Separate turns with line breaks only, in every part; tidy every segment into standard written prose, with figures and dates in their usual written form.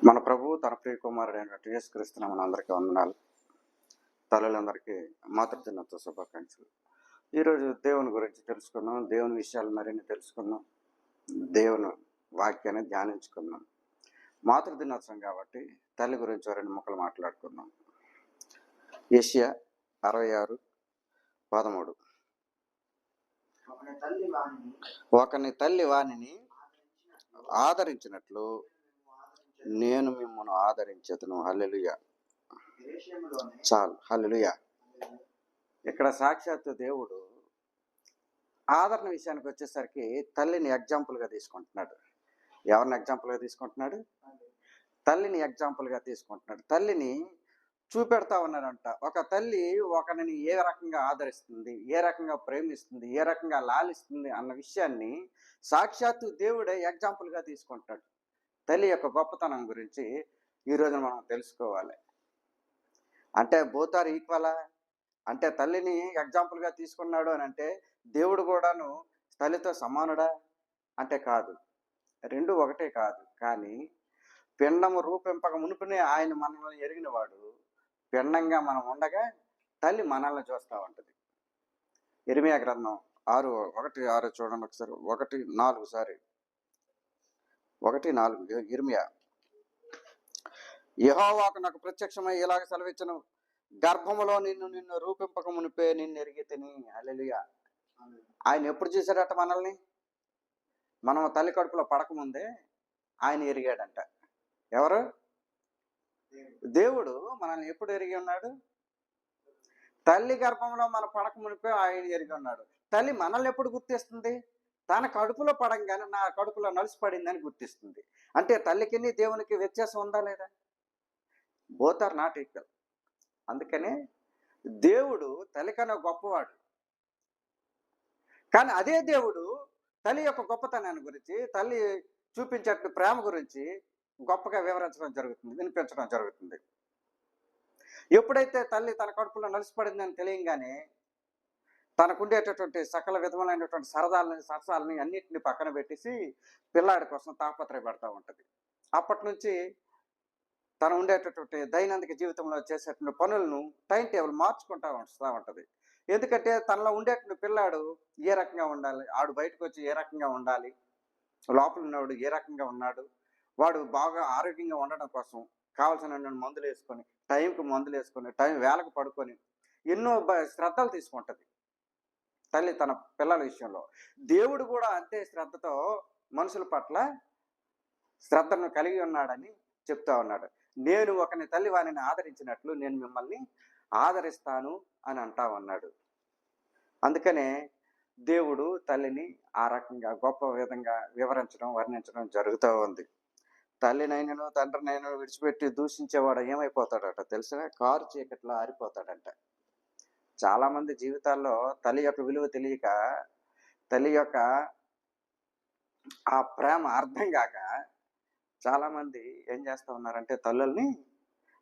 మన ప్రభువు తన ప్రియ కుమారుడైన యేసుక్రీస్తు నామమున అందరికీ వందనాలు. తల్లులందరికీ మాతృదినోత్సవ శుభాకాంక్షలు. ఈరోజు దేవుని గురించి తెలుసుకున్నాం, దేవుని విషయాలు మరిన్ని తెలుసుకున్నాం, దేవుని వాక్యాన్ని ధ్యానించుకున్నాం. మాతృదినోత్సవం కాబట్టి తల్లి గురించి రెండు ముక్కలు మాట్లాడుకున్నాం. యెషయా 66:13. ఒకని తల్లి వానిని ఆదరించినట్లు నేను మిమ్మల్ని ఆదరించేదను. హల్లెలూయా. చాలు, హల్లెలూయా. ఇక్కడ సాక్షాత్తు దేవుడు ఆదరణ విషయానికి వచ్చేసరికి తల్లిని ఎగ్జాంపుల్గా తీసుకుంటున్నాడు. ఎవరిని ఎగ్జాంపుల్గా తీసుకుంటున్నాడు? తల్లిని ఎగ్జాంపుల్గా తీసుకుంటున్నాడు. తల్లిని చూపెడతా ఉన్నాడంట. ఒక తల్లి ఒకరిని ఏ రకంగా ఆదరిస్తుంది, ఏ రకంగా ప్రేమిస్తుంది, ఏ రకంగా లాలిస్తుంది అన్న విషయాన్ని సాక్షాత్తు దేవుడే ఎగ్జాంపుల్గా తీసుకుంటున్నాడు. తల్లి యొక్క గొప్పతనం గురించి ఈరోజు మనం తెలుసుకోవాలి. అంటే బోత్ ఆర్ ఈక్వలా? అంటే తల్లిని ఎగ్జాంపుల్గా తీసుకున్నాడు అని అంటే దేవుడు కూడాను తల్లితో సమానుడా అంటే కాదు. రెండు ఒకటే కాదు. కానీ పిండము రూపింపక మునుపునే ఆయన మనల్ని ఎరిగినవాడు. పిండంగా మనం ఉండగా తల్లి మనల్ని చూస్తూ ఉంటుంది. ఇర్మియా గ్రంథం 6:1-6 చూడండి ఒకసారి. 1:4 ఇర్మియా. యెహోవాకు నాకు ప్రత్యక్షమై ఇలాగ సెలవిచ్చును, గర్భములో నిన్ను రూపింపక మునిపే నిన్ను ఎరిగి తిని. హల్లెలూయా. ఆయన ఎప్పుడు చూశాడట మనల్ని? మనం తల్లి కడుపులో పడకముందే ఆయన ఎరిగాడంట. ఎవరు? దేవుడు మనల్ని ఎప్పుడు ఎరిగి ఉన్నాడు? తల్లి గర్భంలో మన పడక మునిపే ఆయన ఎరిగి ఉన్నాడు. తల్లి మనల్ని ఎప్పుడు గుర్తిస్తుంది? తన కడుపులో పడంగానే నా కడుపులో నలిసి పడిందని గుర్తిస్తుంది. అంటే తల్లికి దేవునికి వ్యత్యాసం ఉందా లేదా? Both are not equal. అందుకనే దేవుడు తల్లి కన్నా గొప్పవాడు. కానీ అదే దేవుడు తల్లి యొక్క గొప్పతనాన్ని గురించి, తల్లి చూపించే ప్రేమ గురించి గొప్పగా వినిపించడం జరుగుతుంది. ఎప్పుడైతే తల్లి తన కడుపులో నలిసిపడిందని తెలియంగానే తనకుండేటటువంటి సకల విధములైనటువంటి సరసాలని అన్నింటినీ పక్కన పెట్టేసి పిల్లాడి కోసం తాపత్రయపడతా ఉంటుంది. అప్పటి నుంచి తను ఉండేటటువంటి దైనందిక జీవితంలో చేసేటువంటి పనులను టైం టేబుల్ మార్చుకుంటూ వస్తూ ఉంటుంది. ఎందుకంటే తనలో ఉండేటువంటి పిల్లాడు ఏ రకంగా ఉండాలి, ఆడు బయటకు వచ్చి ఏ రకంగా ఉండాలి, లోపల ఉన్నవాడు ఏ రకంగా ఉన్నాడు, వాడు బాగా ఆరోగ్యంగా ఉండడం కోసం కావాల్సిన మందులు వేసుకొని, టైంకి మందులు వేసుకొని, టైం వేళకు పడుకొని ఎన్నో శ్రద్ధలు తీసుకుంటుంది తల్లి తన పిల్లల విషయంలో. దేవుడు కూడా అంతే శ్రద్ధతో మనుషుల పట్ల శ్రద్ధను కలిగి ఉన్నాడని చెప్తా ఉన్నాడు. నేను ఒకని తల్లి వానిని ఆదరించినట్లు నేను మిమ్మల్ని ఆదరిస్తాను అని అంటా ఉన్నాడు. అందుకనే దేవుడు తల్లిని ఆ రకంగా గొప్ప విధంగా వర్ణించడం జరుగుతూ ఉంది. తల్లినైనను తండ్రినైనను విడిచిపెట్టి దూషించేవాడు ఏమైపోతాడట తెలిసిన? కారు చీకట్లో ఆరిపోతాడంట. చాలా మంది జీవితాల్లో తల్లి యొక్క విలువ తెలియక, తల్లి యొక్క ఆ ప్రేమ అర్థం కాక చాలా మంది ఏం చేస్తూ ఉన్నారంటే తల్లుల్ని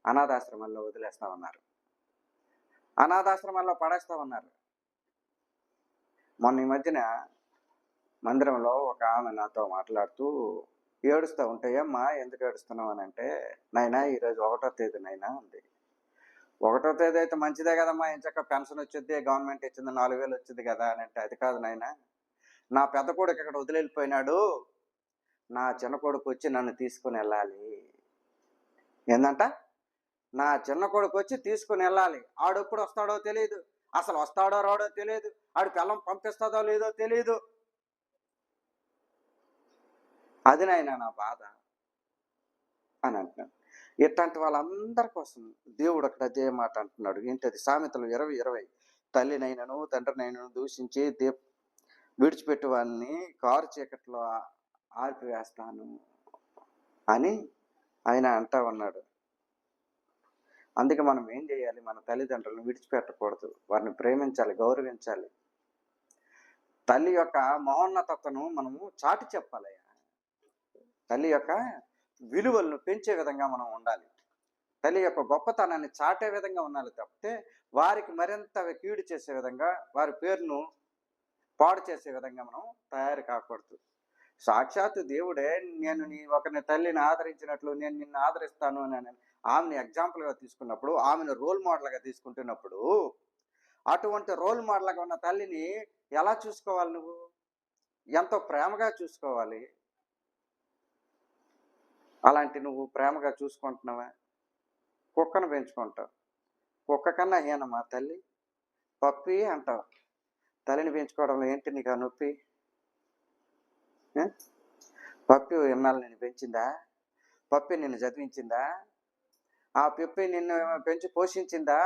అనాథాశ్రమాల్లో వదిలేస్తూ ఉన్నారు, అనాథాశ్రమాల్లో పడేస్తూ ఉన్నారు. మొన్న ఈ మధ్యన మందిరంలో ఒక ఆమె నాతో మాట్లాడుతూ ఏడుస్తూ ఉంటే, ఏమ్మా ఎందుకు ఏడుస్తున్నావు అని అంటే, నాయనా ఈరోజు 1వ తేదీ నైనా ఉంది. 1వ తేదీ అయితే మంచిదే కదమ్మా, ఎంచక్క పెన్షన్ వచ్చింది, గవర్నమెంట్ ఇచ్చింది, 4,000 వచ్చింది కదా అని అంటే, అది కాదు నాయన, నా పెద్ద కొడుకు ఇక్కడ వదిలిపోయినాడు, నా చిన్న కొడుకు వచ్చి నన్ను తీసుకుని వెళ్ళాలి. ఏందంట? నా చిన్న కొడుకు వచ్చి తీసుకుని వెళ్ళాలి. ఆడెప్పుడు వస్తాడో తెలియదు, అసలు వస్తాడో రాడో తెలియదు, ఆడు పిల్లం పంపిస్తుందో లేదో తెలియదు. అది నాయన నా బాధ అని అంటున్నాడు. ఇట్లాంటి వాళ్ళందరి కోసం దేవుడు అక్కడ అదే మాట అంటున్నాడు. ఏంటది? సామెతలు 20:20. తల్లినైనను తండ్రినైనను దూషించి విడిచిపెట్టు వాడిని కారు చీకట్లో ఆర్పివేస్తాను అని ఆయన అంటా ఉన్నాడు. అందుకే మనం ఏం చేయాలి? మన తల్లిదండ్రులను విడిచిపెట్టకూడదు, వారిని ప్రేమించాలి, గౌరవించాలి. తల్లి యొక్క మహోన్నతను మనము చాటి చెప్పాలి. తల్లి యొక్క విలువలను పెంచే విధంగా మనం ఉండాలి. తల్లి యొక్క గొప్పతనాన్ని చాటే విధంగా ఉండాలి తప్పితే వారికి మరింత కీడు చేసే విధంగా, వారి పేరును పాడు చేసే విధంగా మనం తయారు కాకూడదు. సాక్షాత్తు దేవుడే నేను ఒకరిని తల్లిని ఆదరించినట్లు నేను నిన్ను ఆదరిస్తాను అని ఆమెను ఎగ్జాంపుల్గా తీసుకున్నప్పుడు, ఆమెను రోల్ మోడల్గా తీసుకుంటున్నప్పుడు, అటువంటి రోల్ మోడల్గా ఉన్న తల్లిని ఎలా చూసుకోవాలి నువ్వు? ఎంతో ప్రేమగా చూసుకోవాలి. అలాంటి నువ్వు ప్రేమగా చూసుకుంటున్నావా? కుక్కను పెంచుకుంటావు. కుక్క కన్నా హీనమా తల్లి? పప్పి అంటావు. తల్లిని పెంచుకోవడంలో ఏంటి నీకు ఆ నొప్పి? పప్పి ఇన్నాళ్ళు నిన్ను పెంచిందా? పప్పి నిన్ను చదివించిందా? ఆ పప్పి నిన్ను పెంచి పోషించిందా?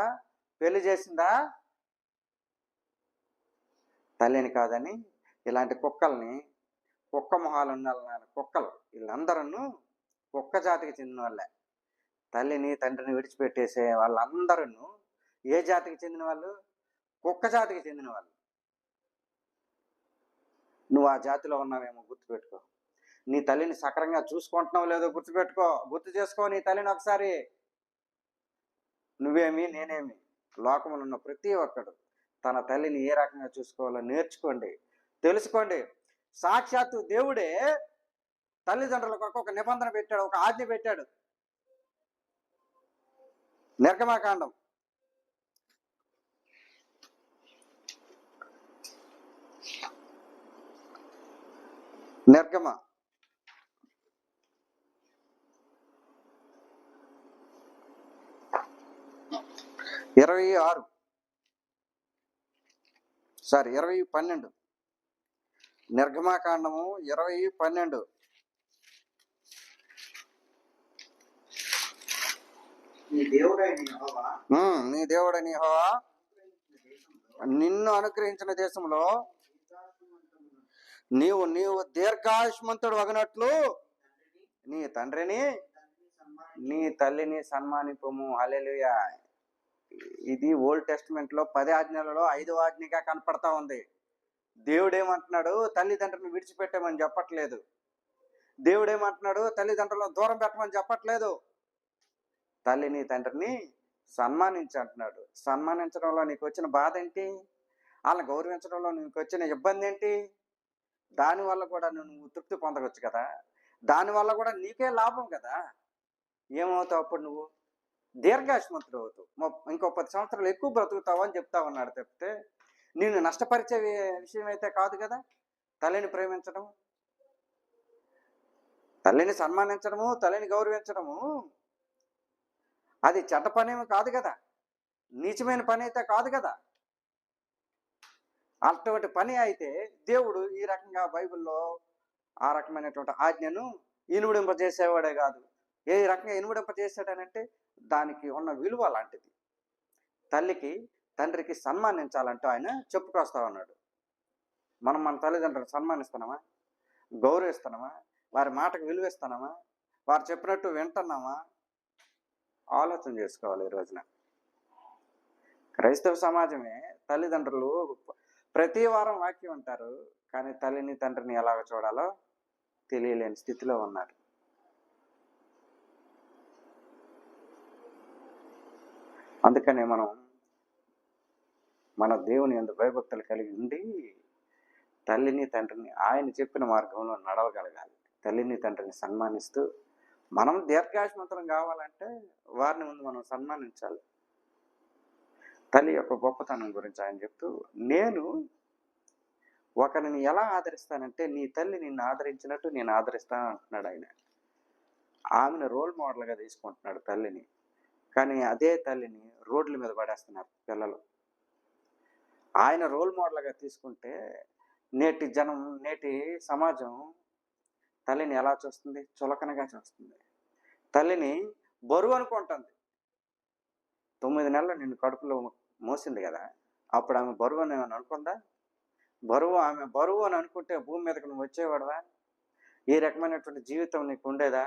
పెళ్లి చేసిందా? తల్లిని కాదని ఇలాంటి కుక్కల్ని, కుక్క మొహాలు ఉన్న కుక్కలు వీళ్ళందరూ కుక్క జాతికి చెందిన వాళ్ళే. తల్లిని తండ్రిని విడిచిపెట్టేసే వాళ్ళందరూ ఏ జాతికి చెందిన వాళ్ళు? కుక్క జాతికి చెందిన వాళ్ళు. నువ్వు ఆ జాతిలో ఉన్నావేమో గుర్తుపెట్టుకో. నీ తల్లిని సక్రంగా చూసుకుంటున్నావు లేదో గుర్తుపెట్టుకో. గుర్తు చేసుకో నీ తల్లిని ఒకసారి. నువ్వేమి నేనేమి లోకములో ఉన్న ప్రతి ఒక్కడు తన తల్లిని ఏ రకంగా చూసుకోవాలో నేర్చుకోండి, తెలుసుకోండి. సాక్షాత్తు దేవుడే తల్లిదండ్రుల కొరకు ఒక నిబంధన పెట్టాడు, ఒక ఆజ్ఞ పెట్టాడు. నిర్గమకాండం నిర్గమ 20:12 నిర్గమాకాండము 20:12. నీ దేవుడైన యెహోవా నిన్ను అనుగ్రహించిన దేశంలో నీవు దీర్ఘాయుష్మంతుడు అగినట్లు నీ తండ్రిని నీ తల్లిని సన్మానింపుము. హల్లెలూయా. ఇది ఓల్డ్ టెస్టిమెంట్ లో 10 ఆజ్ఞలలో 5వ ఆజ్ఞగా కనపడతా ఉంది. దేవుడేమంటున్నాడు? తల్లిదండ్రులను విడిచిపెట్టమని చెప్పట్లేదు. దేవుడేమంటున్నాడు? తల్లిదండ్రులను దూరం పెట్టమని చెప్పట్లేదు. తల్లిని తండ్రిని సన్మానించి అంటున్నాడు. సన్మానించడంలో నీకు వచ్చిన బాధ ఏంటి? వాళ్ళని గౌరవించడంలో నీకు వచ్చిన ఇబ్బంది ఏంటి? దానివల్ల కూడా నువ్వు తృప్తి పొందవచ్చు కదా. దానివల్ల కూడా నీకే లాభం కదా. ఏమవుతావు అప్పుడు? నువ్వు దీర్ఘాయుష్మంతుడు అవుతావు. ఇంకో 10 సంవత్సరాలు ఎక్కువ బ్రతుకుతావు అని చెప్తా ఉన్నాడు తప్పితే నిన్ను నష్టపరిచే విషయం అయితే కాదు కదా. తల్లిని ప్రేమించడం, తల్లిని సన్మానించడము, తల్లిని గౌరవించడము అది చెడ్డ పనేమి కాదు కదా. నీచమైన పని అయితే కాదు కదా. అటువంటి పని అయితే దేవుడు ఈ రకంగా బైబిల్లో ఆ రకమైనటువంటి ఆజ్ఞను ఇనుమడింపజేసేవాడే కాదు. ఏ రకంగా ఇనుమడింపజేసాడనంటే దానికి ఉన్న విలువ లాంటిది. తల్లికి తండ్రికి సన్మానించాలంటూ ఆయన చెప్పుకొస్తా ఉన్నాడు. మనం మన తల్లిదండ్రులను సన్మానిస్తున్నామా? గౌరవిస్తున్నామా? వారి మాటకు విలువిస్తున్నామా? వారు చెప్పినట్టు వింటున్నామా? ఆలోచన చేసుకోవాలి. ఈ రోజున క్రైస్తవ సమాజమే తల్లిదండ్రులు ప్రతి వారం వాక్యం అంటారు, కానీ తల్లిని తండ్రిని ఎలాగ చూడాలో తెలియలేని స్థితిలో ఉన్నారు. అందుకనే మనం మన దేవుని యందు భయభక్తులు కలిగి ఉండి తల్లిని తండ్రిని ఆయన చెప్పిన మార్గంలో నడవగలగాలి. తల్లిని తండ్రిని సన్మానిస్తూ మనం దీర్ఘాయుష్మంతులం కావాలంటే వారిని ముందు మనం సన్మానించాలి. తల్లి యొక్క గొప్పతనం గురించి ఆయన చెప్తూ, నేను ఒకరిని ఎలా ఆదరిస్తానంటే నీ తల్లి నిన్ను ఆదరించినట్టు నేను ఆదరిస్తాను అంటున్నాడు ఆయన. ఆమెను రోల్ మోడల్గా తీసుకుంటున్నాడు తల్లిని. కానీ అదే తల్లిని రోడ్ల మీద పడేస్తున్నారు పిల్లలు. ఆయన రోల్ మోడల్గా తీసుకుంటే నేటి సమాజం తల్లిని ఎలా చూస్తుంది? చులకనగా చూస్తుంది. తల్లిని బరువు అనుకుంటుంది. 9 నెలలు నిన్ను కడుపులో మోసింది కదా, అప్పుడు ఆమె బరువు అని ఏమైనా అనుకుందా? ఆమె బరువు అని అనుకుంటే భూమి మీదకి నువ్వు వచ్చేవాడువా? ఈ రకమైనటువంటి జీవితం నీకు ఉండేదా?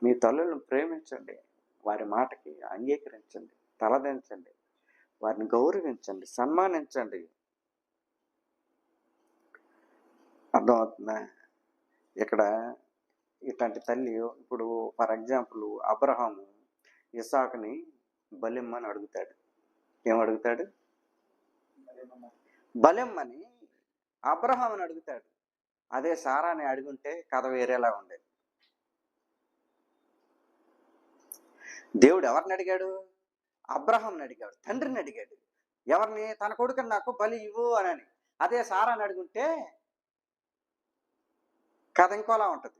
మీ తల్లులను ప్రేమించండి, వారి మాటకి అంగీకరించండి, తలదించండి, వారిని గౌరవించండి, సన్మానించండి. అర్థమవుతుందా? ఇక్కడ ఇట్లాంటి తల్లి ఇప్పుడు ఫర్ ఎగ్జాంపుల్ అబ్రహాము ఇస్సాకుని బలిమ్మని అడుగుతాడు. ఏమడుగుతాడు? బలిమ్మని అబ్రహాముని అడుగుతాడు. అదే సారాని అడుగుంటే కథ వేరేలా ఉండేది. దేవుడు ఎవరిని అడిగాడు? అబ్రహాంని అడిగాడు, తండ్రిని అడిగాడు. ఎవరిని? తన కొడుకుని నాకు బలి ఇవ్వు అని. అదే సారాని అడుగుంటే కథ ఇంకోలా ఉంటుంది.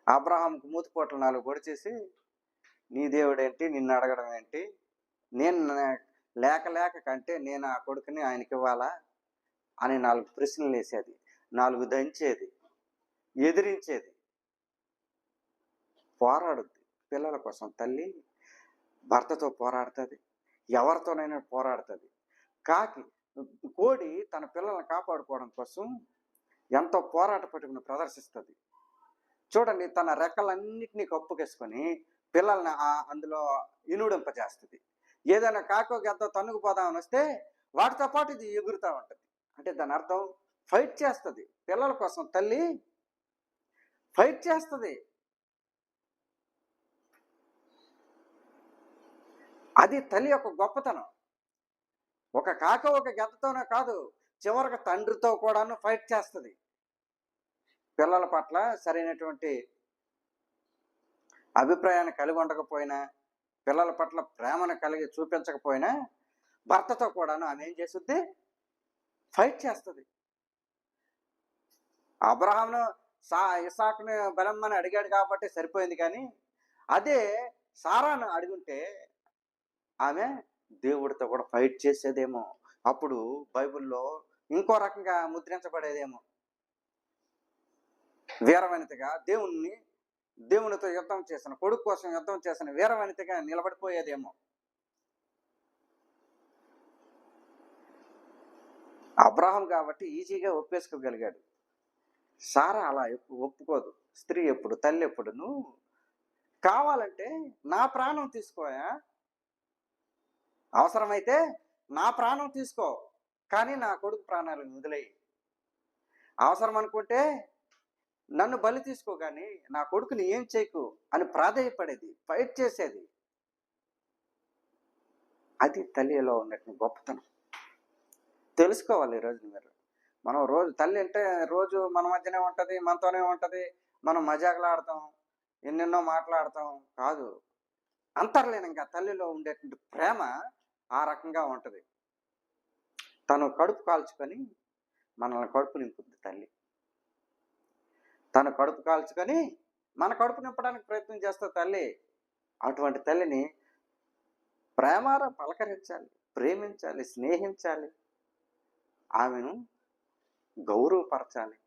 అబ్రహాంకు మూతిపోట్లు 4 పొడిచేసి, నీ దేవుడేంటి, నిన్ను అడగడం ఏంటి, నేను లేక లేక కంటే నేను ఆ కొడుకుని ఆయనకి ఇవ్వాలా అని 4 ప్రశ్నలు వేసేది, 4 దంచేది, ఎదిరించేది, పోరాడుద్ది. పిల్లల కోసం తల్లి భర్తతో పోరాడుతుంది, ఎవరితోనైనా పోరాడుతుంది. కోడి తన పిల్లల్ని కాపాడుకోవడం కోసం ఎంతో పోరాట పట్టుకుని ప్రదర్శిస్తుంది. చూడండి, తన రెక్కలన్నిటినీ కప్పుకేసుకొని పిల్లల్ని అందులో ఇనుడింపజేస్తుంది. ఏదైనా కాకో గెద్ద తన్నుకుపోదామని వస్తే వాటితో పాటు ఇది ఎగురుతూ ఉంటుంది. అంటే దాని అర్థం ఫైట్ చేస్తుంది. పిల్లల కోసం తల్లి ఫైట్ చేస్తుంది. అది తల్లి యొక్క గొప్పతనం. ఒక కాక ఒక గెద్దతోనే కాదు, చివరికి తండ్రితో కూడాను ఫైట్ చేస్తుంది. పిల్లల పట్ల సరైనటువంటి అభిప్రాయాన్ని కలిగి ఉండకపోయినా, పిల్లల పట్ల ప్రేమను కలిగి చూపించకపోయినా, భర్తతో కూడాను ఆమె ఏం చేస్తుంది? ఫైట్ చేస్తుంది. అబ్రహామును ఇస్సాకుని బలమ్మని అడిగాడు కాబట్టి సరిపోయింది. కానీ అదే సారాను అడుగుంటే ఆమె దేవుడితో కూడా ఫైట్ చేసేదేమో. అప్పుడు బైబిల్లో ఇంకో రకంగా ముద్రించబడేదేమో. వీరవనితగా దేవునితో యుద్ధం చేసిన, కొడుకు కోసం యుద్ధం చేసిన వీరవనితగా నిలబడిపోయేదేమో. అబ్రహాం కాబట్టి ఈజీగా ఒప్పేసుకోగలిగాడు. సారా అలా ఒప్పుకోదు. స్త్రీ ఎప్పుడు, తల్లి ఎప్పుడు, నువ్వు కావాలంటే నా ప్రాణం తీసుకోయా, అవసరమైతే నా ప్రాణం తీసుకో, కానీ నా కొడుకు ప్రాణాలను వదిలేయి. అవసరం అనుకుంటే నన్ను బలి తీసుకో, కానీ నా కొడుకుని ఏం చేయకు అని ప్రాధేయపడేది, ఫైట్ చేసేది. అది తల్లిలో ఉన్నట్టు గొప్పతనం. తెలుసుకోవాలి ఈరోజు మీరు. మనం రోజు తల్లి అంటే రోజు మన మధ్యనే ఉంటుంది, మనతోనే ఉంటుంది, మనం మజాకులాడతాం, ఎన్నెన్నో మాట్లాడతాం కాదు. అంతర్లీనంగా తల్లిలో ఉండేటువంటి ప్రేమ ఆ రకంగా ఉంటుంది. తను కడుపు కాల్చుకొని మనల్ని కడుపు నింపుద్ది తల్లి. తను కడుపు కాల్చుకొని మన కడుపు నింపడానికి ప్రయత్నం చేస్తుంది తల్లి. అటువంటి తల్లిని ప్రేమారా పలకరించాలి, ప్రేమించాలి, స్నేహించాలి, ఆమెను గౌరవపరచాలి,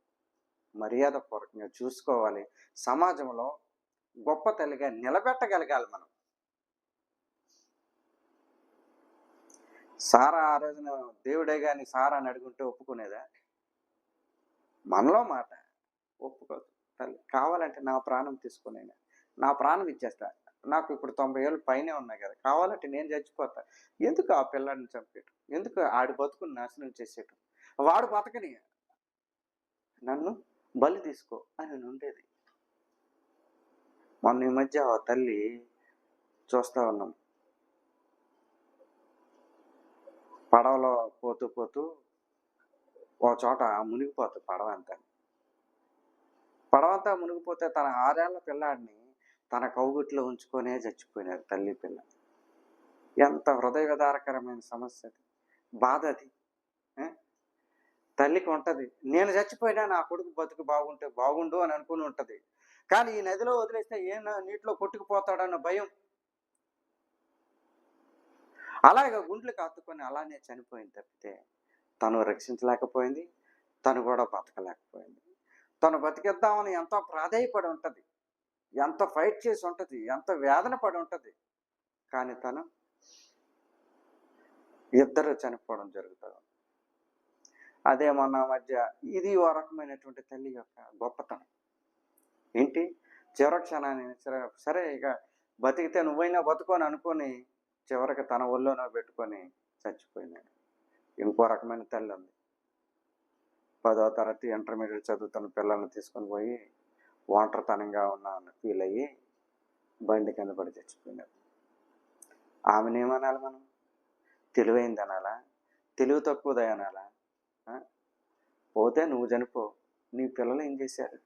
మర్యాదపూర్వకంగా చూసుకోవాలి. సమాజంలో గొప్ప తల్లిగా నిలబెట్టగలగాలి మనం. సారా ఆ రోజున దేవుడే గాని సారా అని అడుగుంటే ఒప్పుకునేదా? మనలో మాట ఒప్పుకోదు తల్లి. కావాలంటే నా ప్రాణం తీసుకునేనా, నా ప్రాణం ఇచ్చేస్తా, నాకు ఇప్పుడు 90 ఏళ్ళు పైనే ఉన్నాయి కదా, కావాలంటే నేను చచ్చిపోతా, ఎందుకు ఆ పిల్లాడిని చంపేయటం, ఎందుకు ఆడి బతుకుని నాశనం చేసేయటం, వాడు బతకని, నన్ను బలి తీసుకో అని ఉండేది. మొన్న ఈ మధ్య ఆ తల్లి చూస్తా ఉన్నాం, పడవలో పోతూ పోతూ ఓ చోట మునిగిపోతుంది పడవంతా మునిగిపోతే తన 6 ఏళ్ల పిల్లాడిని తన కౌగుట్లో ఉంచుకొనే చచ్చిపోయినారు తల్లి పిల్ల. ఎంత హృదయ విదారకరమైన సమస్య అది, బాధ అది. తల్లికి ఉంటుంది, నేను చచ్చిపోయినా నా కొడుకు బతుకు బాగుండు అని అనుకుని ఉంటుంది. కానీ ఈ నదిలో వదిలేస్తే నీటిలో కొట్టుకుపోతాడన్న భయం. అలాగే గుండ్లకు అత్తుకొని అలానే చనిపోయింది తప్పితే తను రక్షించలేకపోయింది, తను కూడా బతకలేకపోయింది. తను బతికిద్దామని ఎంతో ప్రాధేయపడి ఉంటుంది, ఎంతో ఫైట్ చేసి ఉంటుంది, ఎంతో వేదన పడి ఉంటుంది. కానీ తను ఇద్దరు చనిపోవడం జరుగుతుంది. అదే మొన్న మధ్య ఇది ఓ రకమైనటువంటి తల్లి యొక్క గొప్పతనం. ఏంటి, చివరి క్షణాన్ని సరే ఇక బతికితే నువ్వైనా బతుకొని అనుకొని చివరికి తన ఒళ్ళోనో పెట్టుకొని చచ్చిపోయినాడు. ఇంకో రకమైన తల్లి ఉంది. 10వ తరగతి ఇంటర్మీడియట్ చదువుతున్న పిల్లల్ని తీసుకొని పోయి ఒంటరితనంగా ఉన్నామని ఫీల్ అయ్యి బండి కింద పడి చచ్చిపోయినాడు. ఆమెనేమనాలి మనం? తెలివైంది అనాలా, తెలివి తక్కువది అనాలా? పోతే నువ్వు చనిపో, నీ పిల్లలు ఏం చేశారు?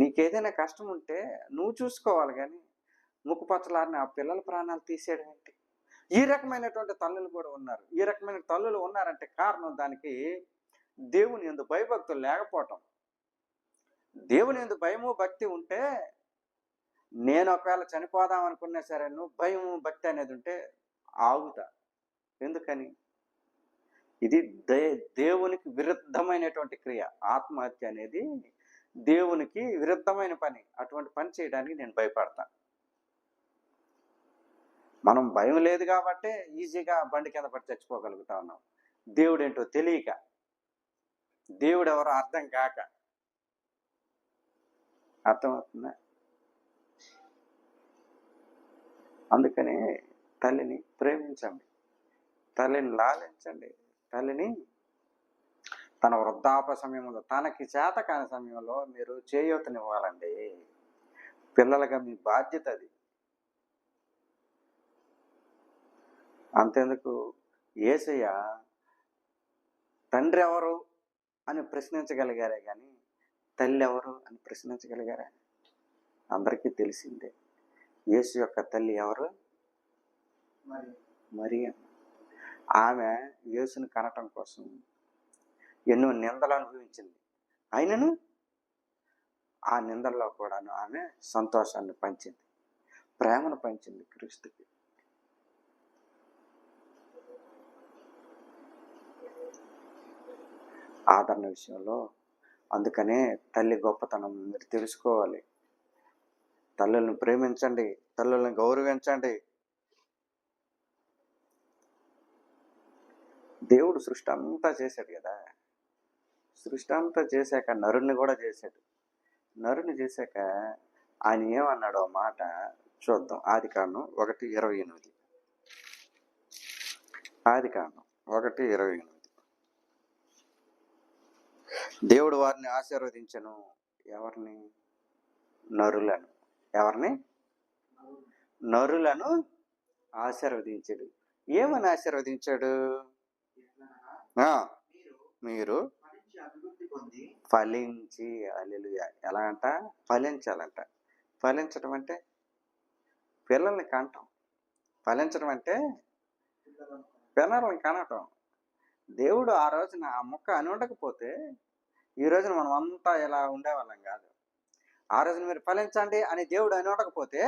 నీకేదైనా కష్టం ఉంటే నువ్వు చూసుకోవాలి, కానీ ముక్కుపచ్చలారిన ఆ పిల్లల ప్రాణాలు తీసేయడం ఏంటి? ఈ రకమైనటువంటి తల్లులు కూడా ఉన్నారు. ఈ రకమైన తల్లులు ఉన్నారంటే కారణం దానికి దేవుని యందు భయభక్తులు లేకపోవటం. దేవుని యందు భయము భక్తి ఉంటే, నేను ఒకవేళ చనిపోదాం అనుకున్నా సరే, నువ్వు భయము భక్తి అనేది ఉంటే ఆగుతా. ఎందుకని? ఇది దేవునికి విరుద్ధమైనటువంటి క్రియ. ఆత్మహత్య అనేది దేవునికి విరుద్ధమైన పని. అటువంటి పని చేయడానికి నేను భయపడతా. మనం భయం లేదు కాబట్టే ఈజీగా బండి కింద పడి చచ్చిపోగలుగుతా ఉన్నాం. దేవుడేంటో తెలియక, దేవుడు ఎవరో అర్థం కాక. అర్థమవుతుందా? అందుకని తల్లిని ప్రేమించండి, తల్లిని లాలించండి, తల్లిని తన వృద్ధాప సమయంలో, తనకి చేత కాని సమయంలో మీరు చేయూతనివ్వాలండి. పిల్లలుగా మీ బాధ్యత అది. అంతెందుకు, యేసయ్య తండ్రి ఎవరు అని ప్రశ్నించగలిగారే కానీ తల్లి ఎవరు అని ప్రశ్నించగలిగారా? అందరికీ తెలిసిందే. యేసు యొక్క తల్లి ఎవరు? మరియ. ఆమె యేసుని కనటం కోసం ఎన్నో నిందలు అనుభవించింది. అయినను ఆ నిందల్లో కూడాను ఆమె సంతోషాన్ని పంచింది, ప్రేమను పంచింది క్రీస్తుకి. ఆదరణ విషయంలో అందుకనే తల్లి గొప్పతనం మీరు తెలుసుకోవాలి. తల్లులను ప్రేమించండి, తల్లులను గౌరవించండి. దేవుడు సృష్టి అంతా చేశాడు కదా. సృష్టి అంతా చేశాక నరుణ్ణి కూడా చేశాడు. నరుని చేశాక ఆయన ఏమన్నాడో మాట చూద్దాం. ఆదికాండం 1:28. ఆదికాండం 1:28. దేవుడు వారిని ఆశీర్వదించెను. ఎవరిని? నరులను. ఎవరిని? నరులను ఆశీర్వదించాడు. ఏమని ఆశీర్వదించాడు? మీరు ఫలించి, హల్లెలూయా. ఎలా అంట? ఫలించాలంట. ఫలించడం అంటే పిల్లల్ని కంటం. ఫలించడం అంటే పిల్లల్ని కనటం. దేవుడు ఆ రోజున ఆ మొక్క అని ఉండకపోతే ఈ రోజున మనం అంతా ఇలా ఉండేవాళ్ళం కాదు. ఆ రోజున మీరు ఫలించండి అని దేవుడు అని ఉండకపోతే,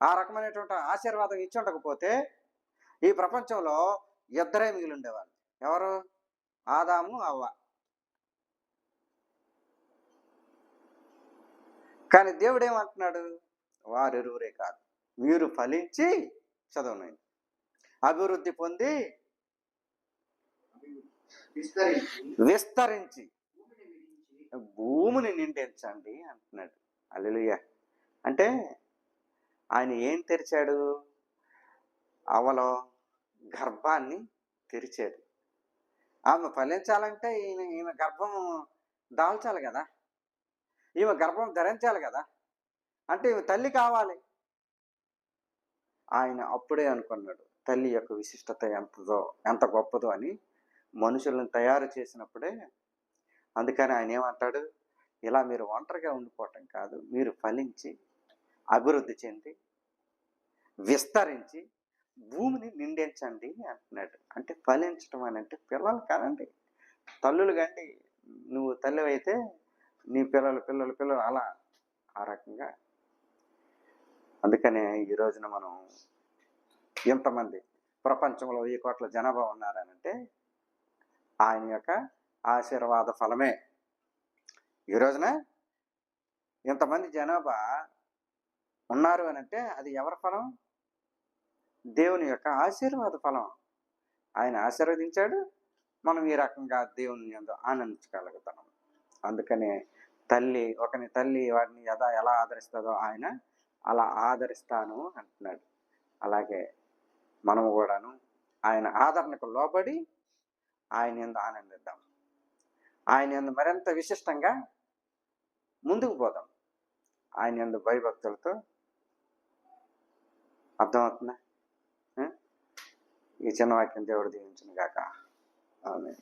ఆ రకమైనటువంటి ఆశీర్వాదం ఇచ్చి ఉండకపోతే ఈ ప్రపంచంలో ఇద్దరే మిగిలి ఉండేవాళ్ళు. ఎవరు? ఆదాము, అవ్వ. కానీ దేవుడు ఏమంటున్నాడు? వారిరువురే కాదు, మీరు ఫలించి, చదవను, అభివృద్ధి పొంది విస్తరించి భూమిని నిండించండి అంటున్నాడు. హల్లెలూయా. అంటే ఆయన ఏం తెరిచాడు? అవలో గర్భాన్ని తెరిచాడు. ఆమె ఫలించాలంటే ఈమె గర్భం దాల్చాలి కదా, ఈమె గర్భం ధరించాలి కదా. అంటే ఈమె తల్లి కావాలి. ఆయన అప్పుడే అనుకున్నాడు తల్లి యొక్క విశిష్టత ఎంత గొప్పదో అని. మనుషులను తయారు చేసినప్పుడే. అందుకని ఆయన ఏమంటాడు? ఇలా మీరు ఒంటరిగా ఉండిపోవటం కాదు, మీరు ఫలించి అభివృద్ధి చెంది విస్తరించి భూమిని నిండించండి అంటున్నాడు. అంటే ఫలించడం అని అంటే పిల్లలు కానండి, తల్లులు కండి. నువ్వు తల్లి అయితే నీ పిల్లలు పిల్లలు పిల్లలు అలా ఆ రకంగా. అందుకనే ఈ రోజున మనం ఎంతమంది ప్రపంచంలో 1 కోట్ల జనాభా ఉన్నారనంటే ఆయన యొక్క ఆశీర్వాద ఫలమే. ఈ రోజున ఇంతమంది జనాభా ఉన్నారు అని అంటే అది ఎవరి ఫలం? దేవుని యొక్క ఆశీర్వాద ఫలం. ఆయన ఆశీర్వదించాడు, మనం ఈ రకంగా దేవుని యందు ఆనందించగలుగుతాం. అందుకనే ఒకని తల్లి వాడిని ఎలా ఆదరిస్తుందో ఆయన అలా ఆదరిస్తాను అంటున్నాడు. అలాగే మనము కూడాను ఆయన ఆదరణకు లోబడి ఆయన యందు ఆనందిద్దాం. ఆయన యందు మరింత విశిష్టంగా ముందుకు పోదాం. ఆయన యందు భయభక్తులతో. అర్థమవుతుందా? ఈ చిన్న వాక్యం దేవుడు దీవించును గాక. ఆమేన్.